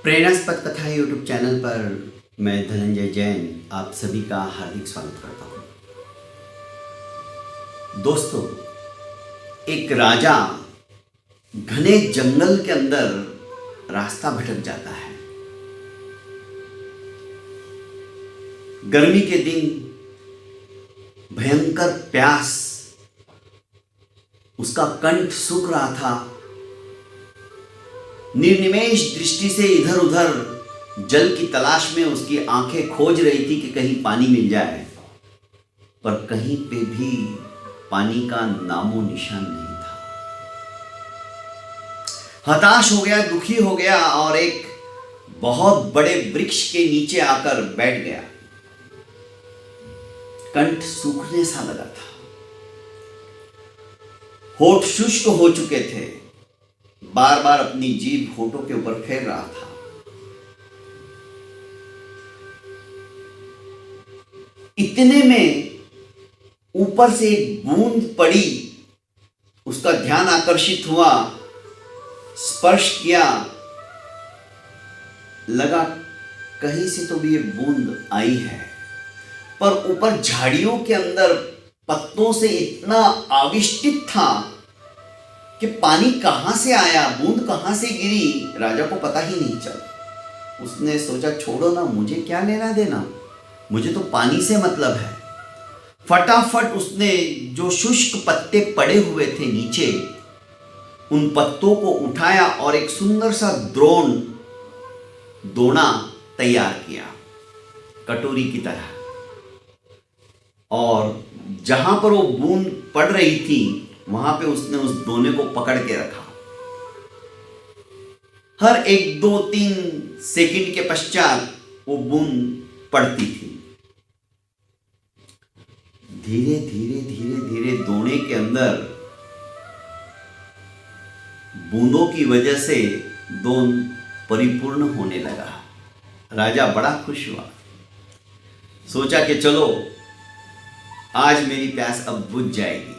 प्रेरणास्पद कथा YouTube channel पर मैं धनंजय जैन आप सभी का हार्दिक स्वागत करता हूँ। दोस्तों, एक राजा घने जंगल के अंदर रास्ता भटक जाता है। गर्मी के दिन भयंकर प्यास, उसका कंठ सूख रहा था। निर्निमेष दृष्टि से इधर उधर जल की तलाश में उसकी आंखें खोज रही थी कि कहीं पानी मिल जाए, पर कहीं पे भी पानी का नामो निशान नहीं था। हताश हो गया, दुखी हो गया और एक बहुत बड़े वृक्ष के नीचे आकर बैठ गया। कंठ सूखने सा लगा था, होठ शुष्क हो चुके थे, बार बार अपनी जीभ होठों के ऊपर फेर रहा था। इतने में ऊपर से एक बूंद पड़ी, उसका ध्यान आकर्षित हुआ, स्पर्श किया, लगा कहीं से तो भी ये बूंद आई है, पर ऊपर झाड़ियों के अंदर पत्तों से इतना आविष्टित था कि पानी कहां से आया, बूंद कहां से गिरी, राजा को पता ही नहीं चला। उसने सोचा, छोड़ो ना, मुझे क्या लेना देना, मुझे तो पानी से मतलब है। फटाफट उसने जो शुष्क पत्ते पड़े हुए थे नीचे, उन पत्तों को उठाया और एक सुंदर सा दोना तैयार किया, कटोरी की तरह। और जहां पर वो बूंद पड़ रही थी, वहां पे उसने उस दोने को पकड़ के रखा। हर 1-2-3 सेकंड के पश्चात वो बूंद पड़ती थी। धीरे धीरे धीरे धीरे दोने के अंदर बूंदों की वजह से दोन परिपूर्ण होने लगा। राजा बड़ा खुश हुआ, सोचा कि चलो आज मेरी प्यास अब बुझ जाएगी।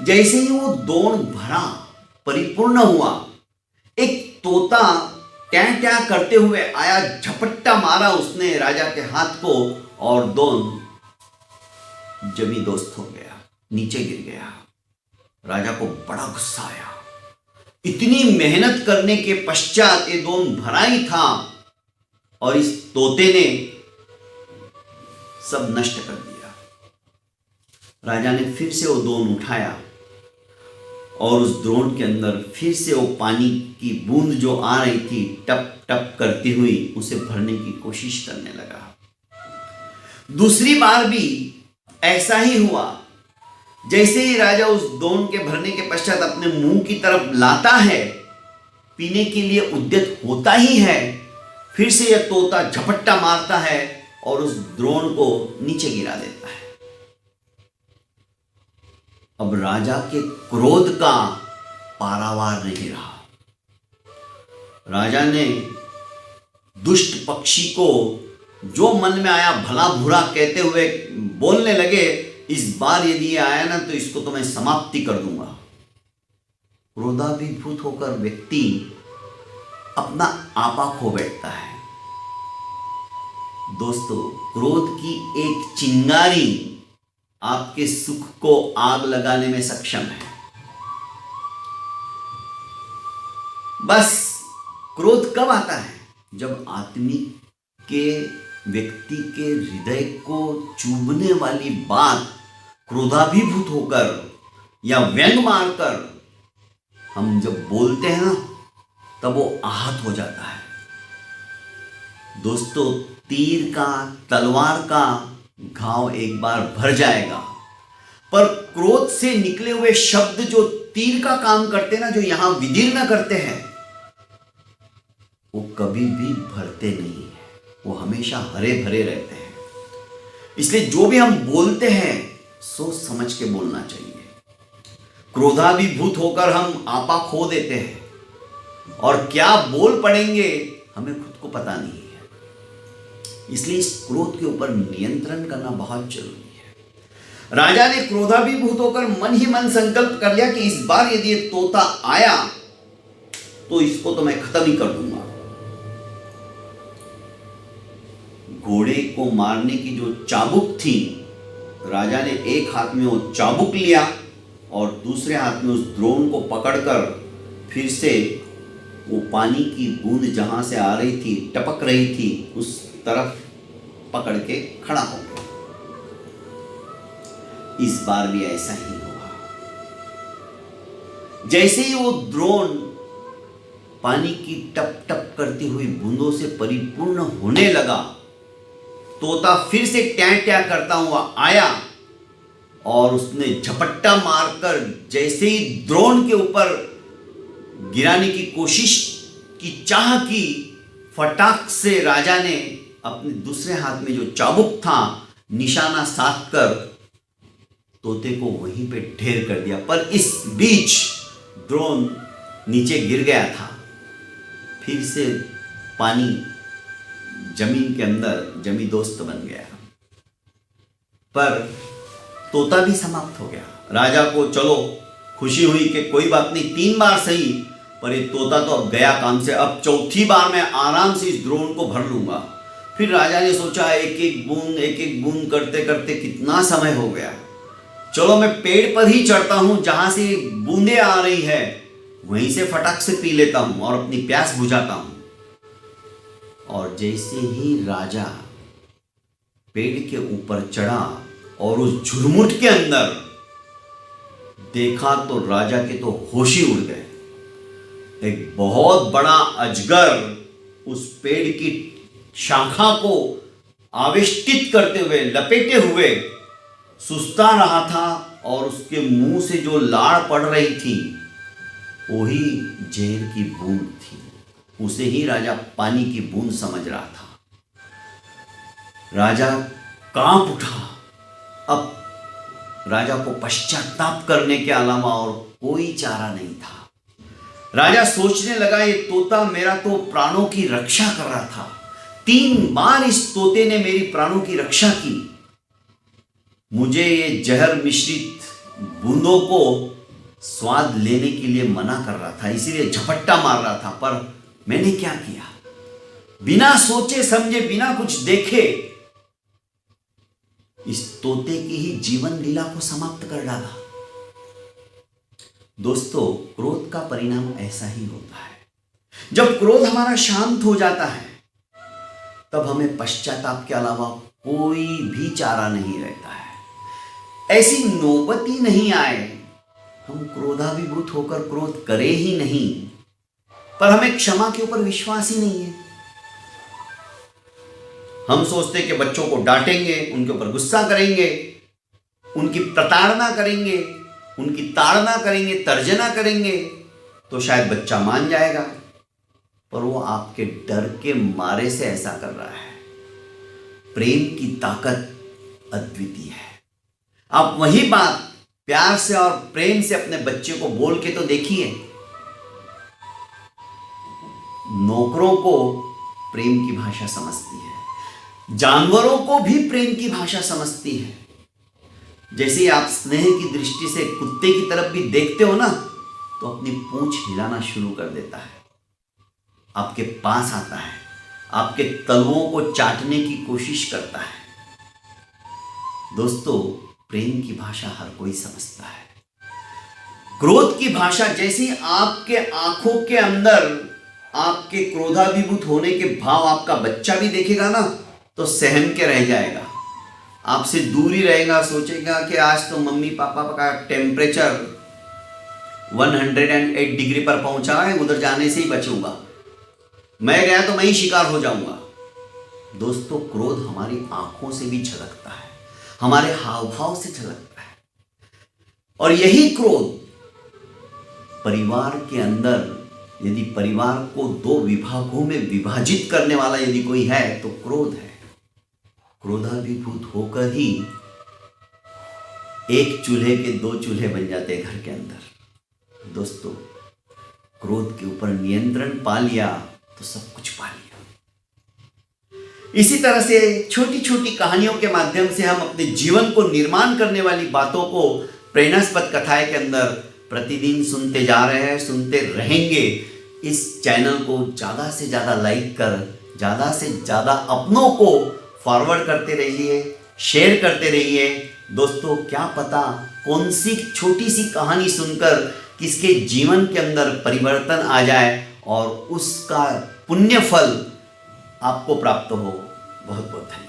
जैसे ही वो दोन भरा, परिपूर्ण हुआ, एक तोता क्या क्या करते हुए आया, झपट्टा मारा उसने राजा के हाथ को और दोन जमी दोस्त हो गया, नीचे गिर गया। राजा को बड़ा गुस्सा आया। इतनी मेहनत करने के पश्चात ये दोन भरा ही था और इस तोते ने सब नष्ट कर दिया। राजा ने फिर से वो दोन उठाया और उस द्रोण के अंदर फिर से वो पानी की बूंद जो आ रही थी, टप टप करती हुई उसे भरने की कोशिश करने लगा। दूसरी बार भी ऐसा ही हुआ। जैसे ही राजा उस दोन के भरने के पश्चात अपने मुंह की तरफ लाता है, पीने के लिए उद्यत होता ही है, फिर से यह तोता झपट्टा मारता है और उस द्रोण को नीचे गिरा देता है। अब राजा के क्रोध का पारावार नहीं रहा। राजा ने दुष्ट पक्षी को जो मन में आया भला बुरा कहते हुए बोलने लगे, इस बार यदि ये आया ना तो इसको तो मैं समाप्ति कर दूंगा। क्रोधाभिभूत होकर व्यक्ति अपना आपा खो बैठता है। दोस्तों, क्रोध की एक चिंगारी आपके सुख को आग लगाने में सक्षम है। बस क्रोध कब आता है? जब आदमी के व्यक्ति के हृदय को चुभने वाली बात क्रोधाभिभूत होकर या व्यंग मारकर हम जब बोलते हैं ना, तब वो आहत हो जाता है। दोस्तों, तीर का, तलवार का घाव एक बार भर जाएगा, पर क्रोध से निकले हुए शब्द जो तीर का काम करते ना, जो यहां विदीर्ण करते हैं, वो कभी भी भरते नहीं है, वो हमेशा हरे भरे रहते हैं। इसलिए जो भी हम बोलते हैं, सोच समझ के बोलना चाहिए। क्रोधाभिभूत होकर हम आपा खो देते हैं और क्या बोल पड़ेंगे हमें खुद को पता नहीं है। इसलिए इस क्रोध के ऊपर नियंत्रण करना बहुत जरूरी है। राजा ने क्रोधाभिभूत होकर मन ही मन संकल्प कर लिया कि इस बार यदि ये तोता आया तो इसको तो मैं खत्म ही कर दूंगा। घोड़े को मारने की जो चाबुक थी, राजा ने एक हाथ में वो चाबुक लिया और दूसरे हाथ में उस द्रोण को पकड़कर फिर से वो पानी की बूंद जहां से आ रही थी, टपक रही थी, उस तरफ पकड़ के खड़ा हो गया। इस बार भी ऐसा ही हुआ। जैसे ही वो द्रोण पानी की टप टप करती हुई बूंदों से परिपूर्ण होने लगा, तोता फिर से ट्या ट्या करता हुआ आया और उसने झपट्टा मारकर जैसे ही द्रोण के ऊपर गिराने की कोशिश की चाह की, फटाक से राजा ने अपने दूसरे हाथ में जो चाबुक था निशाना साध कर तोते को वहीं पे ढेर कर दिया। पर इस बीच द्रोण नीचे गिर गया था। फिर से पानी जमीन के अंदर जमी दोस्त बन गया, पर तोता भी समाप्त हो गया। राजा को चलो खुशी हुई कि कोई बात नहीं, 3 बार सही, पर ये तोता तो अब गया काम से, अब चौथी बार मैं आराम से इस द्रोण को भर लूंगा। फिर राजा ने सोचा एक एक बूंद करते करते कितना समय हो गया, चलो मैं पेड़ पर ही चढ़ता हूं, जहां से बूंदें आ रही है वहीं से फटाक से पी लेता हूं और अपनी प्यास बुझाता हूं। और जैसे ही राजा पेड़ के ऊपर चढ़ा और उस झुरमुट के अंदर देखा तो राजा के तो होश ही उड़ गए। एक बहुत बड़ा अजगर उस पेड़ की शाखा को आवेष्टित करते हुए, लपेटे हुए सुस्ता रहा था और उसके मुंह से जो लाड़ पड़ रही थी वही जहर की बूंद थी। उसे ही राजा पानी की बूंद समझ रहा था। राजा कांप उठा। अब राजा को पश्चाताप करने के अलावा और कोई चारा नहीं था। राजा सोचने लगा, ये तोता मेरा तो प्राणों की रक्षा कर रहा था। 3 बार इस तोते ने मेरी प्राणों की रक्षा की। मुझे ये जहर मिश्रित बूंदों को स्वाद लेने के लिए मना कर रहा था, इसीलिए झपट्टा मार रहा था। पर मैंने क्या किया, बिना सोचे समझे, बिना कुछ देखे इस तोते की ही जीवन लीला को समाप्त कर डाला। दोस्तों, क्रोध का परिणाम ऐसा ही होता है। जब क्रोध हमारा शांत हो जाता है तब हमें पश्चाताप के अलावा कोई भी चारा नहीं रहता है। ऐसी नौबत ही नहीं आए हम क्रोधाभिभूत होकर क्रोध करें ही नहीं, पर हमें क्षमा के ऊपर विश्वास ही नहीं है। हम सोचते कि बच्चों को डांटेंगे, उनके ऊपर गुस्सा करेंगे, उनकी प्रताड़ना करेंगे, उनकी ताड़ना करेंगे, तर्जना करेंगे तो शायद बच्चा मान जाएगा, पर वो आपके डर के मारे से ऐसा कर रहा है। प्रेम की ताकत अद्वितीय है। आप वही बात प्यार से और प्रेम से अपने बच्चे को बोल के तो देखिए। नौकरों को प्रेम की भाषा समझती है, जानवरों को भी प्रेम की भाषा समझती है। जैसे ही आप स्नेह की दृष्टि से कुत्ते की तरफ भी देखते हो ना, तो अपनी पूंछ हिलाना शुरू कर देता है, आपके पास आता है, आपके तलवों को चाटने की कोशिश करता है। दोस्तों, प्रेम की भाषा हर कोई समझता है। क्रोध की भाषा जैसे ही आपके आंखों के अंदर आपके क्रोधाभिभूत होने के भाव आपका बच्चा भी देखेगा ना, तो सहम के रह जाएगा, आपसे दूर ही रहेगा। सोचेगा कि आज तो मम्मी पापा का टेम्परेचर 108 डिग्री पर पहुंचा है, उधर जाने से ही बचूंगा, मैं गया तो मैं ही शिकार हो जाऊंगा। दोस्तों, क्रोध हमारी आंखों से भी झलकता है, हमारे हाव भाव से झलकता है। और यही क्रोध परिवार के अंदर, यदि परिवार को 2 विभागों में विभाजित करने वाला यदि कोई है तो क्रोध है। क्रोधाभिभूत होकर ही एक चूल्हे के 2 चूल्हे बन जाते हैं घर के अंदर। दोस्तों, क्रोध के ऊपर नियंत्रण पा लिया तो सब कुछ पा लिया। इसी तरह से छोटी छोटी कहानियों के माध्यम से हम अपने जीवन को निर्माण करने वाली बातों को प्रेरणास्पद कथाएं के अंदर प्रतिदिन सुनते जा रहे हैं, सुनते रहेंगे। इस चैनल को ज़्यादा से ज़्यादा लाइक कर, ज़्यादा से ज़्यादा अपनों को फॉरवर्ड करते रहिए, शेयर करते रहिए। दोस्तों, क्या पता कौन सी छोटी सी कहानी सुनकर किसके जीवन के अंदर परिवर्तन आ जाए और उसका पुण्य फल आपको प्राप्त हो। बहुत बहुत धन्यवाद।